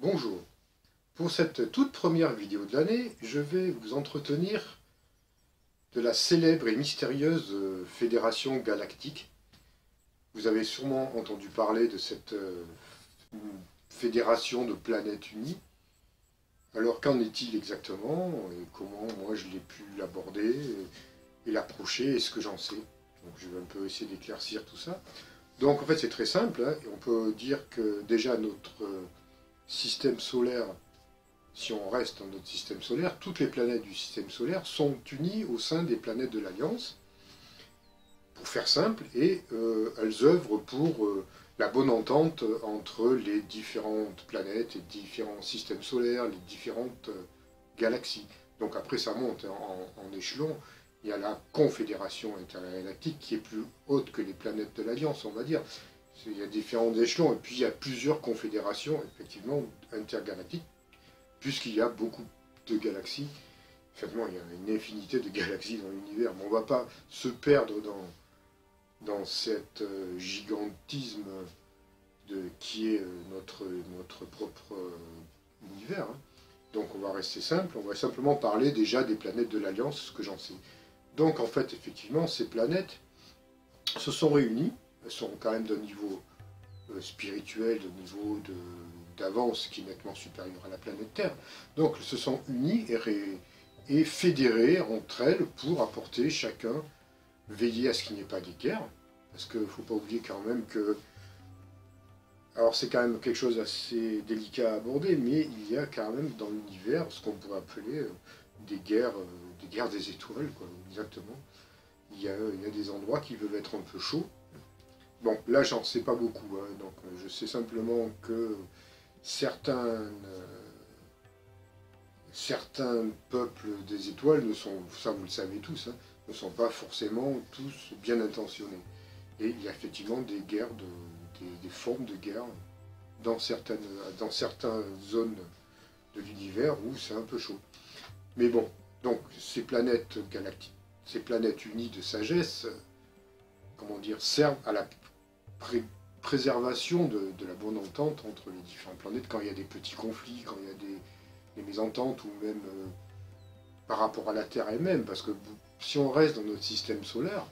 Bonjour. Pour cette toute première vidéo de l'année, je vais vous entretenir de la célèbre et mystérieuse Fédération Galactique. Vous avez sûrement entendu parler de cette fédération de planètes unies. Alors qu'en est-il exactement et comment moi je l'ai pu l'aborder et l'approcher et ce que j'en sais. Donc je vais un peu essayer d'éclaircir tout ça. Donc en fait c'est très simple, hein, et on peut dire que déjà notre système solaire, si on reste dans notre système solaire, toutes les planètes du système solaire sont unies au sein des planètes de l'Alliance, pour faire simple, et elles œuvrent pour la bonne entente entre les différentes planètes, les différents systèmes solaires, les différentes galaxies. Donc après ça monte en échelon. Il y a la Confédération intergalactique qui est plus haute que les planètes de l'Alliance, on va dire. Il y a différents échelons, et puis il y a plusieurs confédérations, effectivement, intergalactiques, puisqu'il y a beaucoup de galaxies. Effectivement, il y a une infinité de galaxies dans l'univers, mais on ne va pas se perdre dans cet gigantisme qui est notre propre univers. Hein. Donc on va rester simple, on va simplement parler déjà des planètes de l'Alliance, ce que j'en sais. Donc en fait, effectivement, ces planètes se sont réunies, elles sont quand même d'un niveau spirituel, d'un niveau d'avance qui est nettement supérieur à la planète Terre. Donc elles se sont unies et fédérées entre elles pour apporter chacun, veiller à ce qu'il n'y ait pas de guerre, parce qu'il ne faut pas oublier quand même que... Alors c'est quand même quelque chose d'assez délicat à aborder, mais il y a quand même dans l'univers ce qu'on pourrait appeler des guerres des étoiles, quoi, exactement. Il y a des endroits qui peuvent être un peu chauds. Bon, là, j'en sais pas beaucoup, hein, donc je sais simplement que certains peuples des étoiles ne sont, ça vous le savez tous, hein, ne sont pas forcément tous bien intentionnés. Et il y a effectivement des guerres, des formes de guerre dans certaines zones de l'univers où c'est un peu chaud. Mais bon, donc ces planètes galactiques, ces planètes unies de sagesse, comment dire, servent à la préservation de la bonne entente entre les différentes planètes quand il y a des petits conflits, quand il y a des mésententes, ou même par rapport à la Terre elle-même, parce que si on reste dans notre système solaire,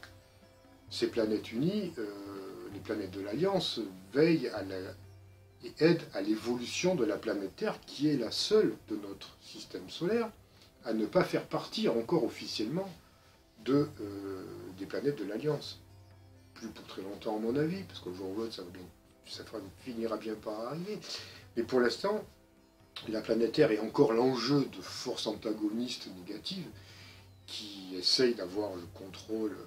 ces planètes unies, les planètes de l'Alliance, veillent et aident à l'évolution de la planète Terre, qui est la seule de notre système solaire à ne pas faire partie encore officiellement des planètes de l'Alliance. Plus pour très longtemps à mon avis, parce qu'au jour où l'autre, ça finira bien par arriver. Mais pour l'instant, la planète Terre est encore l'enjeu de forces antagonistes négatives qui essayent d'avoir le contrôle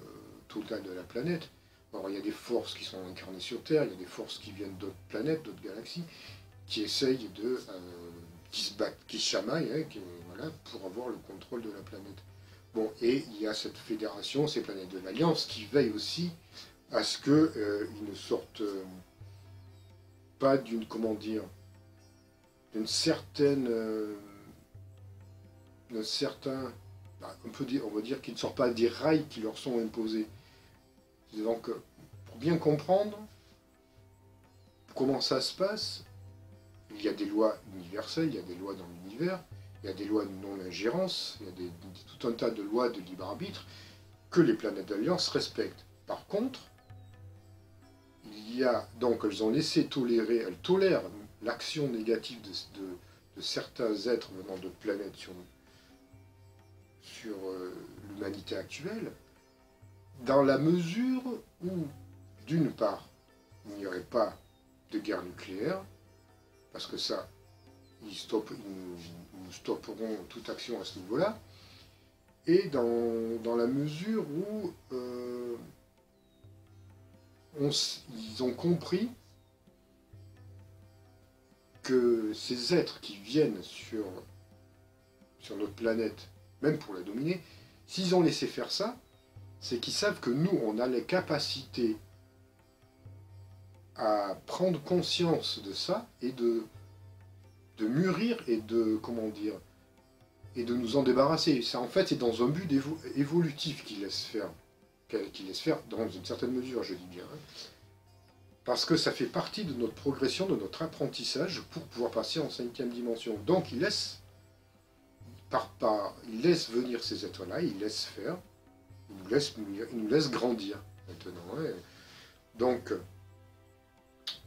total de la planète. Alors il y a des forces qui sont incarnées sur Terre, il y a des forces qui viennent d'autres planètes, d'autres galaxies, qui essayent qui se battent, qui se chamaillent, hein, voilà, pour avoir le contrôle de la planète. Bon, et il y a cette fédération, ces planètes de l'Alliance, qui veillent aussi à ce qu'ils ne sortent pas d'une, comment dire, d'un certain, on va dire qu'ils ne sortent pas des rails qui leur sont imposés. Donc, pour bien comprendre comment ça se passe, il y a des lois universelles, il y a des lois dans l'univers, il y a des lois de non-ingérence, il y a tout un tas de lois de libre arbitre que les planètes d'Alliance respectent. Par contre, donc elles ont laissé tolérer, elles tolèrent l'action négative de certains êtres venant de planètes sur l'humanité actuelle, dans la mesure où, d'une part, il n'y aurait pas de guerre nucléaire, parce que ça, ils nous stopperont toute action à ce niveau-là, et dans la mesure où ils ont compris que ces êtres qui viennent sur notre planète, même pour la dominer, s'ils ont laissé faire ça, c'est qu'ils savent que nous, on a les capacités à prendre conscience de ça et de mûrir et comment dire, et de nous en débarrasser. Ça, en fait, c'est dans un but évolutif qu'ils laissent faire dans une certaine mesure, je dis bien. Hein. parce que ça fait partie de notre progression, de notre apprentissage pour pouvoir passer en 5e dimension. Donc il laisse, il laisse venir ces êtres-là, il laisse faire, il nous laisse grandir maintenant. Hein. Donc,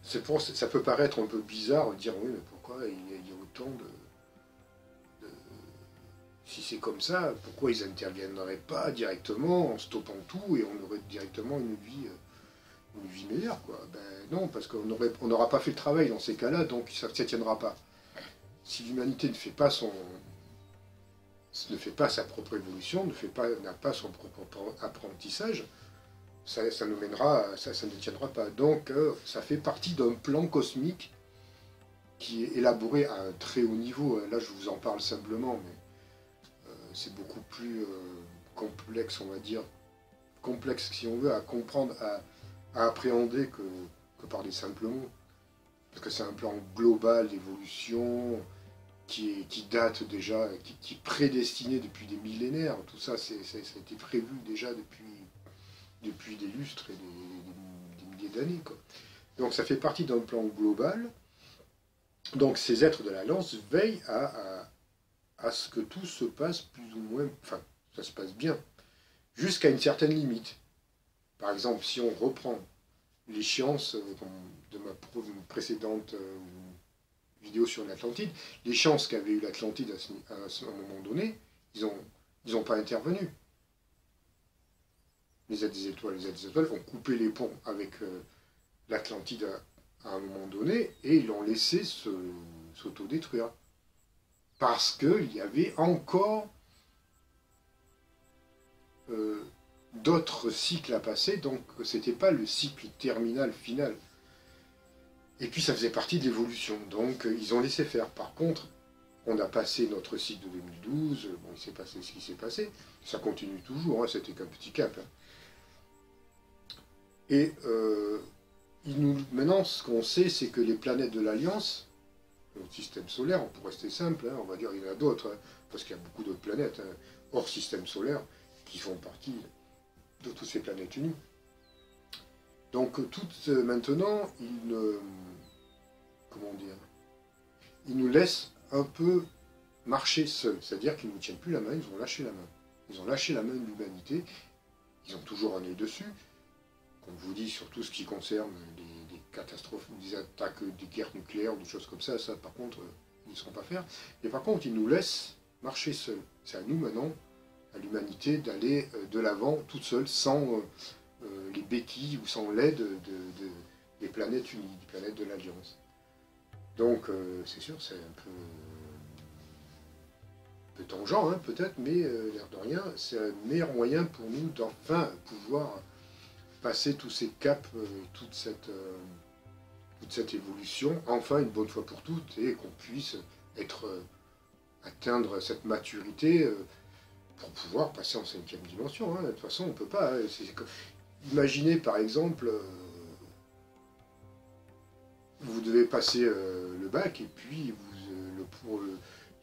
ça peut paraître un peu bizarre de dire oui, mais pourquoi il y a autant de... Si c'est comme ça, pourquoi ils n'interviendraient pas directement en stoppant tout et on aurait directement une vie meilleure, quoi. Ben non, parce qu'on n'aura pas fait le travail dans ces cas-là, donc ça ne tiendra pas. Si l'humanité ne fait pas sa propre évolution, n'a pas son propre apprentissage, ça nous mènera, ça ne tiendra pas. Donc ça fait partie d'un plan cosmique qui est élaboré à un très haut niveau. Là, je vous en parle simplement, mais c'est beaucoup plus complexe, on va dire, complexe si on veut, à comprendre, à appréhender que par des simples mots. Parce que c'est un plan global d'évolution qui date déjà, qui est prédestiné depuis des millénaires. Tout ça, ça a été prévu déjà depuis des lustres et des milliers d'années. Donc ça fait partie d'un plan global. Donc ces êtres de l'Alliance veillent à ce que tout se passe plus ou moins, enfin, ça se passe bien, jusqu'à une certaine limite. Par exemple, si on reprend l'échéance de ma précédente vidéo sur l'Atlantide, l'échéance qu'avait eu l'Atlantide à un moment donné, ils n'ont pas intervenu. Les aides des étoiles ont coupé les ponts avec l'Atlantide à un moment donné et ils l'ont laissé s'autodétruire. Parce qu'il y avait encore d'autres cycles à passer, donc c'était pas le cycle terminal final. Et puis ça faisait partie de l'évolution, donc ils ont laissé faire. Par contre, on a passé notre cycle de 2012, bon, il s'est passé ce qui s'est passé, ça continue toujours, hein, c'était qu'un petit cap. Hein. Et maintenant, ce qu'on sait, c'est que les planètes de l'Alliance, notre système solaire, pour rester simple, hein, on va dire il y en a d'autres, hein, parce qu'il y a beaucoup d'autres planètes, hein, hors système solaire, qui font partie de toutes ces planètes unies. Donc maintenant, ils nous laissent un peu marcher seuls, c'est-à-dire qu'ils ne nous tiennent plus la main, ils ont lâché la main. Ils ont lâché la main de l'humanité, ils ont toujours un œil dessus, comme je vous dis, sur tout ce qui concerne des catastrophes, des attaques, des guerres nucléaires, des choses comme ça, par contre, ils ne sauront pas faire. Et par contre, ils nous laissent marcher seuls. C'est à nous maintenant, à l'humanité, d'aller de l'avant toute seule, sans les béquilles ou sans l'aide des planètes unies, des planètes de l'Alliance. Donc, c'est sûr, c'est un peu tangent, hein, peut-être, mais l'air de rien, c'est un meilleur moyen pour nous d'enfin pouvoir passer tous ces caps, toute cette évolution, enfin une bonne fois pour toutes, et qu'on puisse atteindre cette maturité pour pouvoir passer en 5e dimension. Hein. De toute façon, on ne peut pas. Hein. Imaginez par exemple, vous devez passer le bac, et puis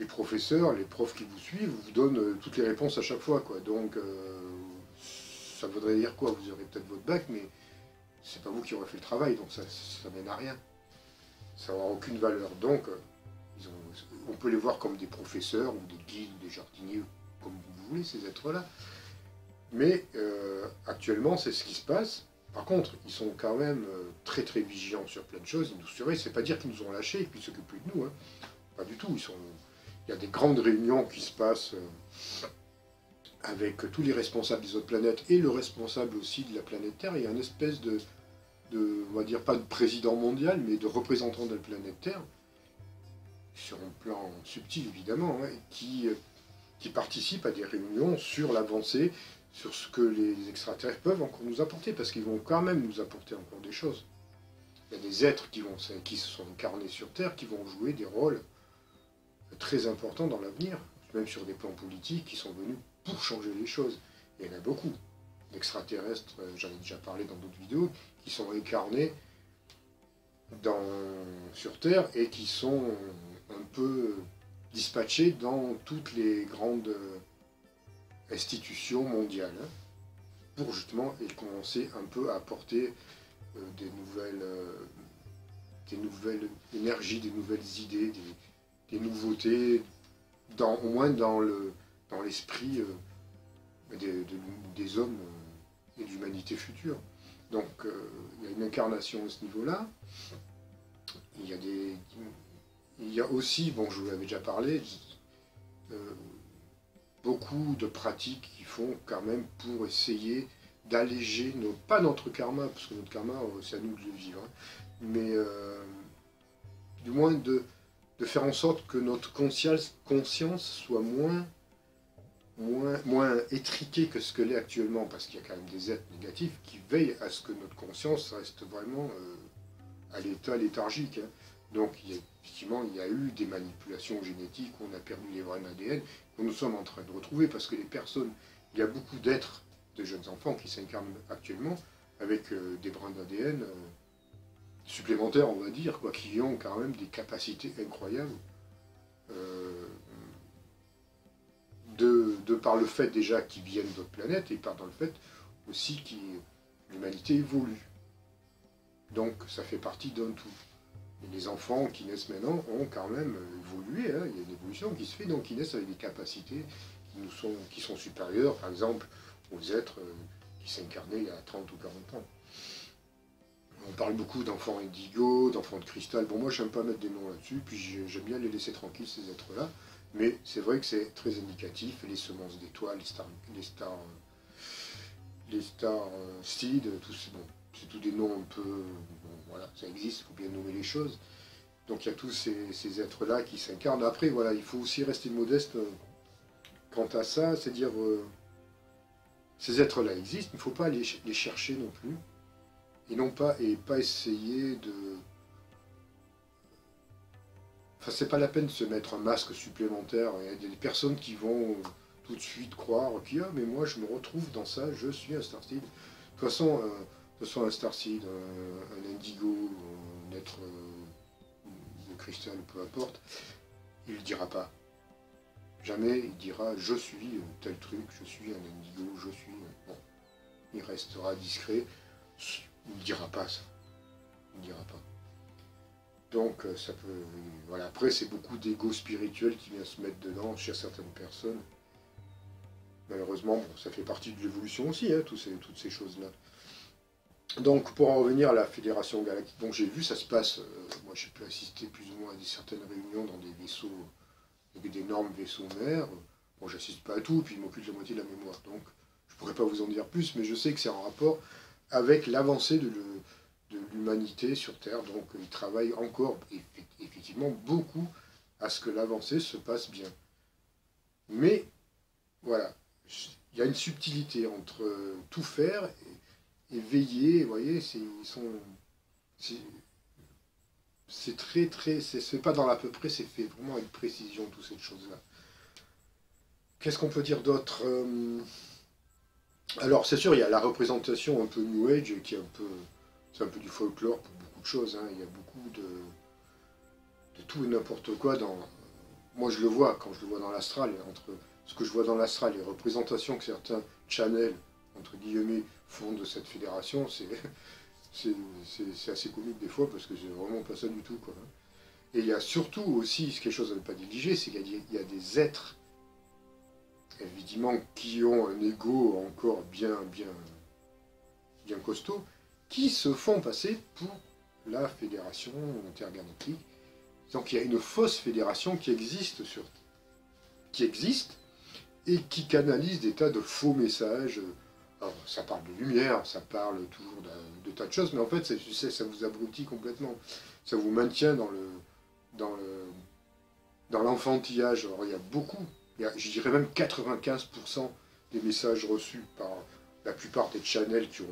les professeurs, les profs qui vous suivent, vous donnent toutes les réponses à chaque fois. Quoi. Donc, ça voudrait dire quoi? Vous aurez peut-être votre bac, mais c'est pas vous qui aurez fait le travail, donc ça mène à rien. Ça n'aura aucune valeur. Donc, on peut les voir comme des professeurs, ou des guides, ou des jardiniers, comme vous voulez, ces êtres-là. Mais actuellement, c'est ce qui se passe. Par contre, ils sont quand même très très vigilants sur plein de choses. Ils nous surveillent. C'est pas dire qu'ils nous ont lâchés et qu'ils ne s'occupent plus de nous. Hein. Pas du tout. Il y a des grandes réunions qui se passent avec tous les responsables des autres planètes et le responsable aussi de la planète Terre. Il y a une espèce de on va dire pas de président mondial, mais de représentant de la planète Terre, sur un plan subtil évidemment, hein, qui participent à des réunions sur l'avancée, sur ce que les extraterrestres peuvent encore nous apporter, parce qu'ils vont quand même nous apporter encore des choses. Il y a des êtres qui se sont incarnés sur Terre, qui vont jouer des rôles très importants dans l'avenir, même sur des plans politiques, qui sont venus pour changer les choses. Il y en a beaucoup d'extraterrestres, j'en ai déjà parlé dans d'autres vidéos, qui sont incarnés sur Terre et qui sont un peu dispatchés dans toutes les grandes institutions mondiales, hein, pour justement commencer un peu à apporter des nouvelles énergies, des nouvelles idées, des nouveautés, au moins dans l'esprit des hommes et de l'humanité future. Donc il y a une incarnation à ce niveau-là. Il y a aussi, bon je vous l'avais déjà parlé, beaucoup de pratiques qui font quand même pour essayer d'alléger, pas notre karma, parce que notre karma, c'est à nous de le vivre, hein, mais du moins de faire en sorte que notre conscience soit moins étriquée que ce qu'elle est actuellement, parce qu'il y a quand même des êtres négatifs qui veillent à ce que notre conscience reste vraiment à l'état léthargique. Hein. Donc effectivement, il y a eu des manipulations génétiques, on a perdu les brins d'ADN, que nous sommes en train de retrouver, parce que les personnes, il y a beaucoup d'êtres, de jeunes enfants qui s'incarnent actuellement, avec des brins d'ADN supplémentaires, on va dire, quoi, qui ont quand même des capacités incroyables, de par le fait déjà qu'ils viennent d'autres planètes, et par dans le fait aussi que l'humanité évolue. Donc ça fait partie d'un tout. Et les enfants qui naissent maintenant ont quand même évolué, hein. Il y a une évolution qui se fait, donc ils naissent avec des capacités qui sont supérieures, par exemple, aux êtres qui s'incarnaient il y a 30 ou 40 ans. On parle beaucoup d'enfants indigo, d'enfants de cristal. Bon, moi, je n'aime pas mettre des noms là-dessus, puis j'aime bien les laisser tranquilles, ces êtres-là. Mais c'est vrai que c'est très indicatif. Les semences d'étoiles, les star seeds, bon, c'est tous des noms un peu... Bon, voilà, ça existe, il faut bien nommer les choses. Donc il y a tous ces êtres-là qui s'incarnent. Après, voilà, il faut aussi rester modeste quant à ça, c'est-à-dire... ces êtres-là existent, il ne faut pas les chercher non plus. Et pas essayer de... Enfin, c'est pas la peine de se mettre un masque supplémentaire. Il y a des personnes qui vont tout de suite croire que ah, mais moi je me retrouve dans ça, je suis un starseed. De toute façon, un starseed, un indigo, un être de cristal, peu importe, il ne le dira pas. Jamais il dira je suis tel truc, je suis un indigo, je suis... Bon, il restera discret. Il ne dira pas ça. Il ne dira pas. Donc ça peut... Voilà. Après, c'est beaucoup d'ego spirituel qui vient se mettre dedans chez certaines personnes. Malheureusement, bon, ça fait partie de l'évolution aussi, hein, toutes ces choses-là. Donc, pour en revenir à la Fédération Galactique, donc j'ai vu, ça se passe, moi j'ai pu assister plus ou moins à certaines réunions dans des vaisseaux, d'énormes vaisseaux mers. Bon, j'assiste pas à tout, puis il m'occupe la moitié de la mémoire. Donc, je pourrais pas vous en dire plus, mais je sais que c'est en rapport avec l'avancée de l'humanité sur Terre. Donc, il travaille encore, effectivement, beaucoup à ce que l'avancée se passe bien. Mais, voilà, il y a une subtilité entre tout faire et veiller, vous voyez, c'est très, c'est pas dans l'à peu près, c'est fait vraiment avec précision, toutes ces choses-là. Qu'est-ce qu'on peut dire d'autre? Alors, c'est sûr, il y a la représentation un peu New Age, qui est c'est un peu du folklore pour beaucoup de choses, hein. Il y a beaucoup de tout et n'importe quoi dans... Moi, je le vois, quand je le vois dans l'astral, entre ce que je vois dans l'astral et les représentations que certains channels, entre guillemets, font de cette fédération, c'est assez comique des fois, parce que c'est vraiment pas ça du tout, quoi. Et il y a surtout aussi, quelque chose à ne pas négliger, c'est qu'il y a des êtres, évidemment, qui ont un ego encore bien costaud, qui se font passer pour la fédération intergalactique. Donc il y a une fausse fédération qui existe et qui canalise des tas de faux messages. Alors, ça parle de lumière, ça parle toujours de tas de choses, mais en fait, ça vous abrutit complètement. Ça vous maintient dans l'enfantillage. Alors, il y a beaucoup, je dirais même 95% des messages reçus par la plupart des channels qui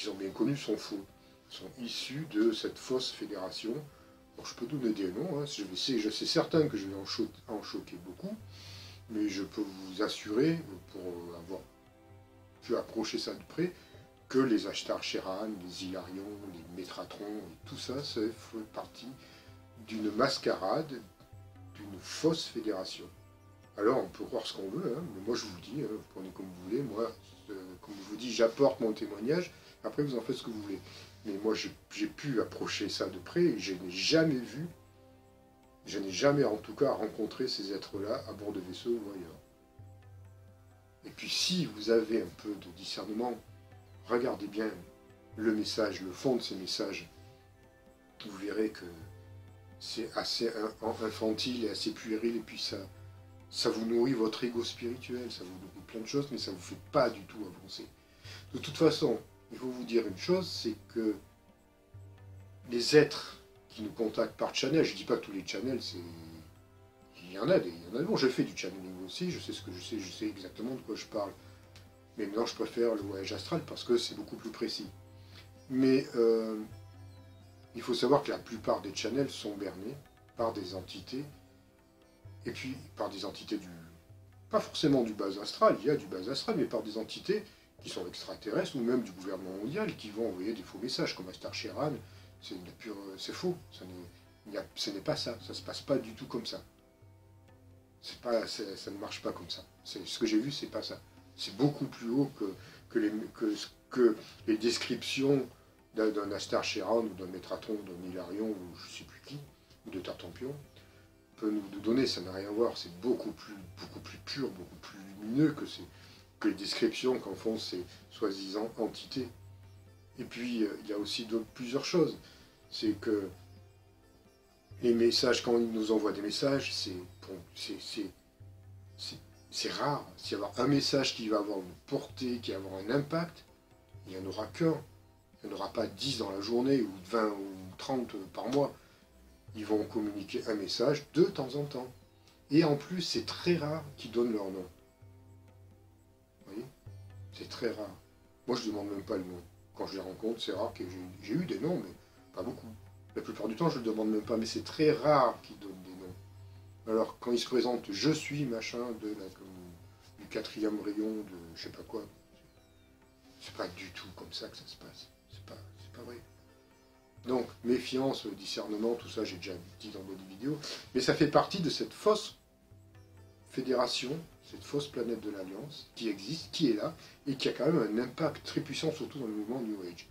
sont bien connus sont faux. Ils sont issus de cette fausse fédération. Alors, je peux donner des noms, hein. Je sais certain que je vais en choquer beaucoup, mais je peux vous assurer, pour avoir pu approcher ça de près, que les Ashtar Sheran, les Hilarions, les Métratrons, tout ça, ça fait partie d'une mascarade, d'une fausse fédération. Alors, on peut croire ce qu'on veut, hein, mais moi je vous le dis, hein, vous prenez comme vous voulez. Moi, comme je vous dis, j'apporte mon témoignage, après vous en faites ce que vous voulez. Mais moi, j'ai pu approcher ça de près et je n'ai jamais vu, je n'ai jamais en tout cas rencontré ces êtres-là à bord de vaisseaux ou ailleurs. Et puis si vous avez un peu de discernement, regardez bien le message, le fond de ces messages. Vous verrez que c'est assez infantile et assez puéril, et puis ça vous nourrit votre ego spirituel, ça vous nourrit plein de choses, mais ça ne vous fait pas du tout avancer. De toute façon, il faut vous dire une chose, c'est que les êtres qui nous contactent par channel, je ne dis pas que tous les channels, c'est... Il y en a des bons, je fais du channeling aussi, je sais ce que je sais exactement de quoi je parle. Mais maintenant, je préfère le voyage astral parce que c'est beaucoup plus précis. Mais il faut savoir que la plupart des channels sont bernés par des entités, et puis par des entités du... pas forcément du bas astral, il y a du bas astral, mais par des entités qui sont extraterrestres, ou même du gouvernement mondial, qui vont envoyer des faux messages, comme Astar Sheran, c'est faux, ce n'est pas ça, ça ne se passe pas du tout comme ça. Ça ne marche pas comme ça. Ce que j'ai vu, c'est pas ça. C'est beaucoup plus haut que les descriptions d'un Astar Sheran, ou d'un Métratron, ou d'un Hilarion, ou je ne sais plus qui, ou de Tartampion, peut nous donner, ça n'a rien à voir, c'est beaucoup plus pur, beaucoup plus lumineux que les descriptions qu'en font ces soi-disant entités. Et puis, il y a aussi plusieurs choses. C'est que les messages, quand ils nous envoient des messages, c'est rare. S'il y a un message qui va avoir une portée, qui va avoir un impact, il n'y en aura qu'un. Il n'y en aura pas 10 dans la journée, ou 20 ou 30 par mois. Ils vont communiquer un message de temps en temps. Et en plus, c'est très rare qu'ils donnent leur nom. Vous voyez? C'est très rare. Moi, je ne demande même pas le nom. Quand je les rencontre, c'est rare que j'ai eu des noms, mais pas beaucoup. La plupart du temps, je ne le demande même pas, mais c'est très rare qu'ils donnent des noms. Alors, quand ils se présentent, je suis machin du 4e rayon de je sais pas quoi, c'est pas du tout comme ça que ça se passe. C'est pas vrai. Donc, méfiance, discernement, tout ça, j'ai déjà dit dans d'autres vidéos, mais ça fait partie de cette fausse fédération, cette fausse planète de l'Alliance, qui existe, qui est là, et qui a quand même un impact très puissant, surtout dans le mouvement New Age.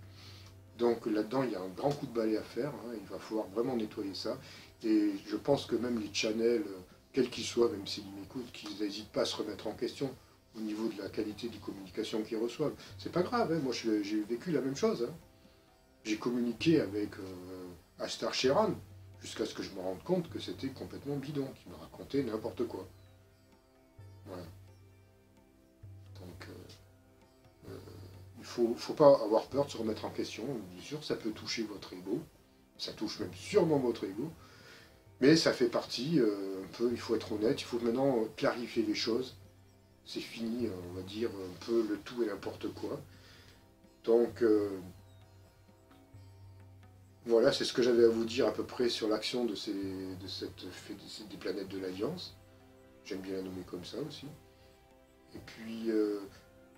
Donc là-dedans, il y a un grand coup de balai à faire, hein, il va falloir vraiment nettoyer ça, et je pense que même les channels, quels qu'ils soient, même s'ils m'écoutent, qu'ils n'hésitent pas à se remettre en question au niveau de la qualité des communications qu'ils reçoivent. C'est pas grave, hein, moi j'ai vécu la même chose. Hein. J'ai communiqué avec Astar Sheran, jusqu'à ce que je me rende compte que c'était complètement bidon, qu'il me racontait n'importe quoi. Voilà. Donc, il ne faut pas avoir peur de se remettre en question. Bien sûr, ça peut toucher votre ego, ça touche même sûrement votre ego, mais ça fait partie, un peu, il faut être honnête, il faut maintenant clarifier les choses. C'est fini, on va dire, un peu le tout et n'importe quoi. Donc, voilà, c'est ce que j'avais à vous dire à peu près sur l'action des planètes de l'Alliance. J'aime bien la nommer comme ça aussi. Et puis,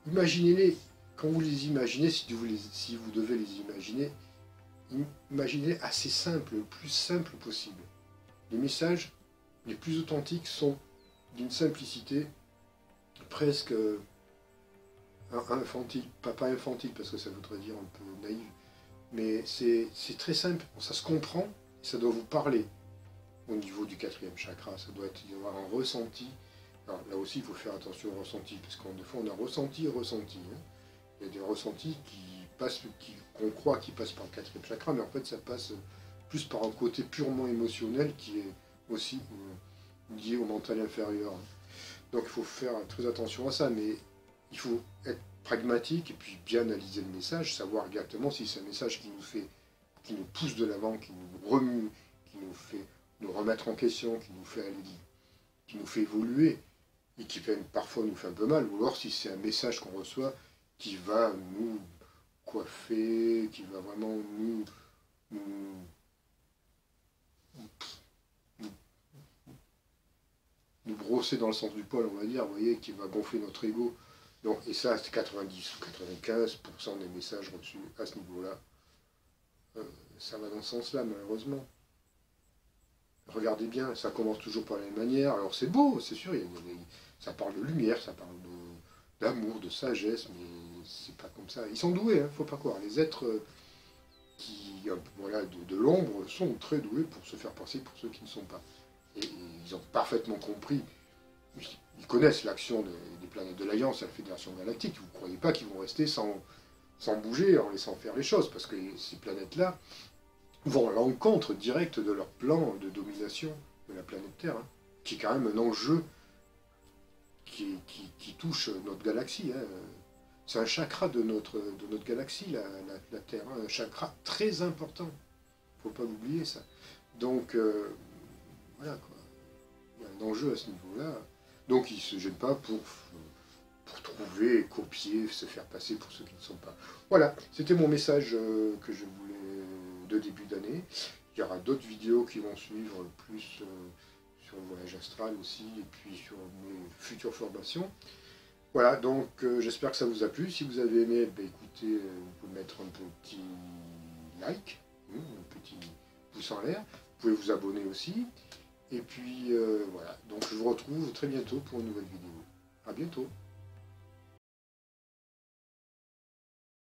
imaginez-les, quand vous les imaginez, si vous devez les imaginer, imaginez assez simple, le plus simple possible. Les messages les plus authentiques sont d'une simplicité presque infantile, pas infantile parce que ça voudrait dire un peu naïve, mais c'est très simple, ça se comprend, ça doit vous parler au niveau du 4e chakra, ça doit y avoir un ressenti. Alors là aussi il faut faire attention au ressenti, parce des fois on a ressenti et ressenti. Hein. Il y a des ressentis qu'on croit qui passent par le 4e chakra, mais en fait ça passe plus par un côté purement émotionnel qui est aussi lié au mental inférieur. Donc il faut faire très attention à ça, mais il faut être pragmatique et puis bien analyser le message, savoir exactement si c'est un message qui nous pousse de l'avant, qui nous remue, qui nous fait nous remettre en question, qui nous fait évoluer et qui parfois nous fait un peu mal, ou alors si c'est un message qu'on reçoit qui va nous coiffer, qui va vraiment nous brosser dans le sens du poil, on va dire, vous voyez, qui va gonfler notre ego. Donc, et ça, c'est 90 ou 95% des messages reçus à ce niveau-là. Ça va dans ce sens-là, malheureusement. Regardez bien, ça commence toujours par la même manière. Alors c'est beau, c'est sûr, ça parle de lumière, ça parle d'amour, de sagesse, mais c'est pas comme ça. Ils sont doués, hein, faut pas croire. Les êtres voilà, de l'ombre sont très doués pour se faire passer pour ceux qui ne sont pas. Et ils ont parfaitement compris, ils connaissent l'action des planètes de l'Alliance à la Fédération Galactique. Vous ne croyez pas qu'ils vont rester sans bouger, en laissant faire les choses, parce que ces planètes-là vont à l'encontre directe de leur plan de domination de la planète Terre, hein, qui est quand même un enjeu qui touche notre galaxie. Hein. C'est un chakra de notre galaxie, la Terre, hein, un chakra très important. Il ne faut pas l'oublier, ça. Donc, voilà, quoi. Il y a un enjeu à ce niveau-là. Donc, ils ne se gênent pas pour trouver, copier, se faire passer pour ceux qui ne sont pas. Voilà, c'était mon message que je voulais de début d'année. Il y aura d'autres vidéos qui vont suivre, plus sur le voyage astral aussi, et puis sur mes futures formations. Voilà, donc j'espère que ça vous a plu. Si vous avez aimé, ben, écoutez, vous pouvez mettre un petit like, un petit pouce en l'air. Vous pouvez vous abonner aussi. Et puis voilà, donc je vous retrouve très bientôt pour une nouvelle vidéo. À bientôt.